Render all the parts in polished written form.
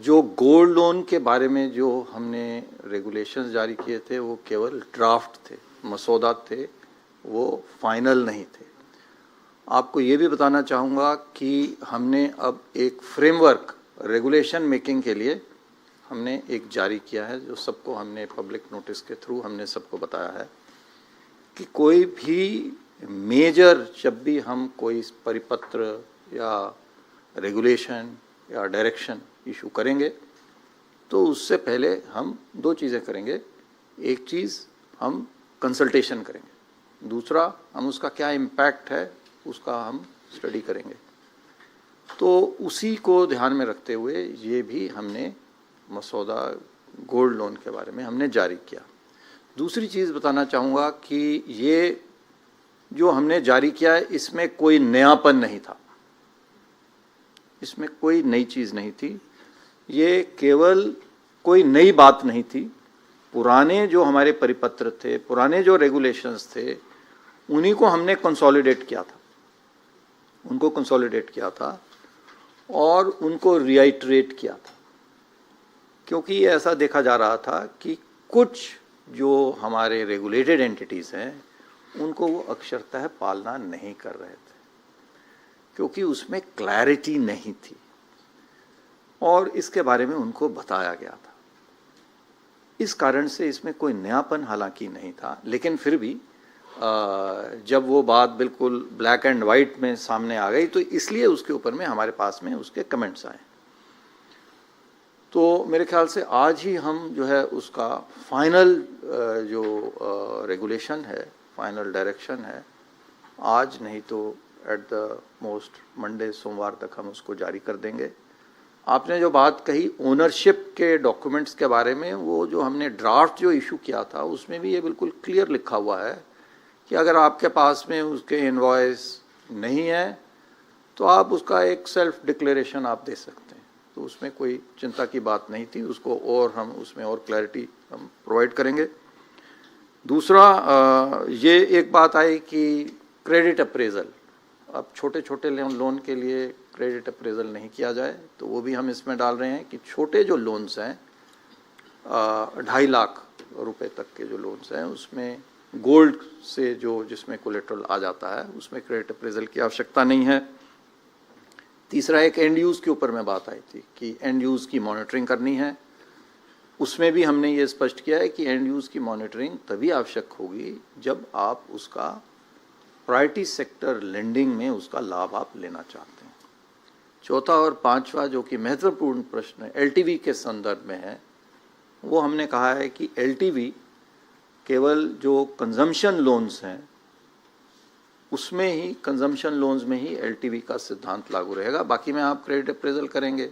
जो gold loan के बारे में जो हमने रेगुलेशंस जारी किए थे वो केवल ड्राफ्ट थे, मसौदा थे, वो फाइनल नहीं थे। आपको ये भी बताना चाहूँगा कि हमने अब एक फ्रेमवर्क रेगुलेशन मेकिंग के लिए हमने एक जारी किया है, जो सबको हमने पब्लिक नोटिस के थ्रू हमने सबको बताया है कि कोई भी मेजर, जब भी हम कोई परिपत्र या रेगुलेशन या डायरेक्शन इशू करेंगे तो उससे पहले हम दो चीज़ें करेंगे। एक चीज़ हम कंसल्टेशन करेंगे, दूसरा हम उसका क्या इम्पैक्ट है उसका हम स्टडी करेंगे। तो उसी को ध्यान में रखते हुए ये भी हमने मसौदा गोल्ड लोन के बारे में हमने जारी किया। दूसरी चीज़ बताना चाहूँगा कि ये जो हमने जारी किया है इसमें कोई नयापन नहीं था, इसमें कोई नई चीज़ नहीं थी, ये केवल कोई नई बात नहीं थी। पुराने जो हमारे परिपत्र थे, पुराने जो रेगुलेशंस थे, उन्हीं को हमने कंसोलिडेट किया था, उनको कंसोलिडेट किया था और उनको रिआइटरेट किया था, क्योंकि ये ऐसा देखा जा रहा था कि कुछ जो हमारे रेगुलेटेड एंटिटीज़ हैं उनको वो अक्षरतः पालना नहीं कर रहे थे, क्योंकि उसमें क्लैरिटी नहीं थी और इसके बारे में उनको बताया गया था। इस कारण से इसमें कोई नयापन हालांकि नहीं था, लेकिन फिर भी जब वो बात बिल्कुल ब्लैक एंड वाइट में सामने आ गई तो इसलिए उसके ऊपर में हमारे पास में उसके कमेंट्स आए। तो मेरे ख्याल से आज ही हम जो है उसका फाइनल जो रेगुलेशन है, फाइनल डायरेक्शन है, आज नहीं तो एट द मोस्ट मंडे, सोमवार तक हम उसको जारी कर देंगे। आपने जो बात कही ओनरशिप के डॉक्यूमेंट्स के बारे में, वो जो हमने ड्राफ्ट जो इशू किया था उसमें भी ये बिल्कुल क्लियर लिखा हुआ है कि अगर आपके पास में उसके इनवॉइस नहीं है तो आप उसका एक सेल्फ डिक्लेरेशन आप दे सकते हैं। तो उसमें कोई चिंता की बात नहीं थी, उसको और हम उसमें और क्लैरिटी हम प्रोवाइड करेंगे। दूसरा ये एक बात आई कि क्रेडिट अप्रेजल, अब छोटे छोटे लोन के लिए क्रेडिट अप्रेजल नहीं किया जाए, तो वो भी हम इसमें डाल रहे हैं कि छोटे जो लोन्स हैं 2.5 लाख रुपए तक के जो लोन्स हैं उसमें गोल्ड से जो जिसमें कोलेट्रल आ जाता है उसमें क्रेडिट अप्रेजल की आवश्यकता नहीं है। तीसरा एक एंड यूज़ के ऊपर में बात आई थी कि एंड यूज़ की मॉनिटरिंग करनी है, उसमें भी हमने ये स्पष्ट किया है कि एंड यूज़ की मॉनिटरिंग तभी आवश्यक होगी जब आप उसका प्रायोरिटी सेक्टर लेंडिंग में उसका लाभ आप लेना चाहते हैं। चौथा और पांचवा जो कि महत्वपूर्ण प्रश्न एलटीवी के संदर्भ में है, वो हमने कहा है कि एलटीवी केवल जो कंजम्पशन लोन्स हैं उसमें ही, कंजम्पशन लोन्स में ही एलटीवी का सिद्धांत लागू रहेगा। बाकी में आप क्रेडिट अप्रेजल करेंगे,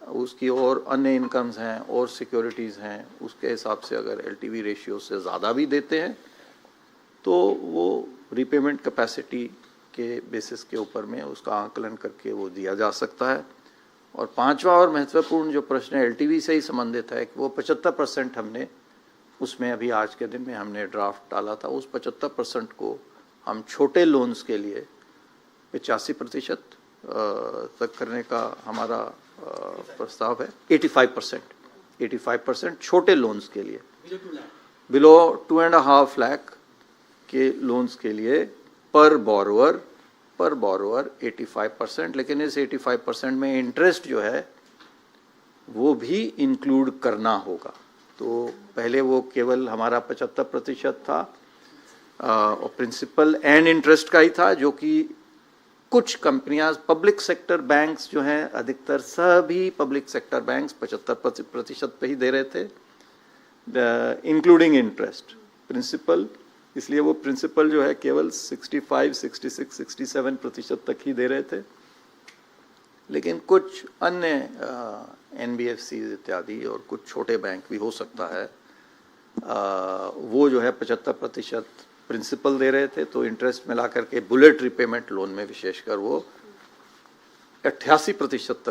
उसकी और अन्य इनकम्स हैं और सिक्योरिटीज़ हैं, उसके हिसाब से अगर एलटीवी रेशियो से ज़्यादा भी देते हैं तो वो रीपेमेंट कैपेसिटी के बेसिस के ऊपर में उसका आकलन करके वो दिया जा सकता है। और पांचवा और महत्वपूर्ण जो प्रश्न है एलटीवी से ही संबंधित है कि वो 75% हमने उसमें अभी आज के दिन में हमने ड्राफ्ट डाला था, उस 75% को हम छोटे लोन्स के लिए 85% तक करने का हमारा प्रस्ताव है। 85% छोटे लोन्स के लिए, बिलो 2.5 लाख के लोन्स के लिए पर बोरोवर 85%, लेकिन इस 85% में इंटरेस्ट जो है वो भी इंक्लूड करना होगा। तो पहले वो केवल हमारा 75% था और प्रिंसिपल एंड इंटरेस्ट का ही था, जो कि कुछ कंपनियां, पब्लिक सेक्टर बैंक्स जो हैं, अधिकतर सभी पब्लिक सेक्टर बैंक्स 75% पे ही दे रहे थे, इंक्लूडिंग इंटरेस्ट प्रिंसिपल। इसलिए वो प्रिंसिपल जो है केवल 65, 66, 67% तक ही दे रहे थे। लेकिन कुछ अन्य एनबीएफसी इत्यादि और कुछ छोटे बैंक भी हो सकता है, वो जो है 75% प्रिंसिपल दे रहे थे, तो इंटरेस्ट मिला करके बुलेट रिपेमेंट लोन में विशेषकर वो 88%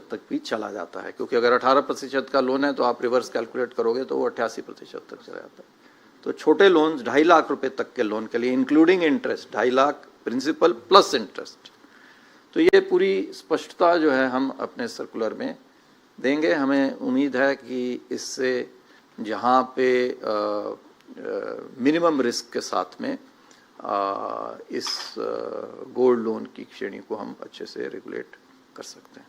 तक भी चला जाता है, क्योंकि अगर 18% का लोन है तो आप रिवर्स कैलकुलेट करोगे तो वो 88% तक चला जाता है। तो छोटे लोन्स 2.5 लाख रुपए तक के लोन के लिए including interest, 2.5 lakh principal plus interest, तो ये पूरी स्पष्टता जो है हम अपने सर्कुलर में देंगे। हमें उम्मीद है कि इससे जहाँ पे मिनिमम रिस्क के साथ में इस गोल्ड लोन की श्रेणी को हम अच्छे से रेगुलेट कर सकते हैं।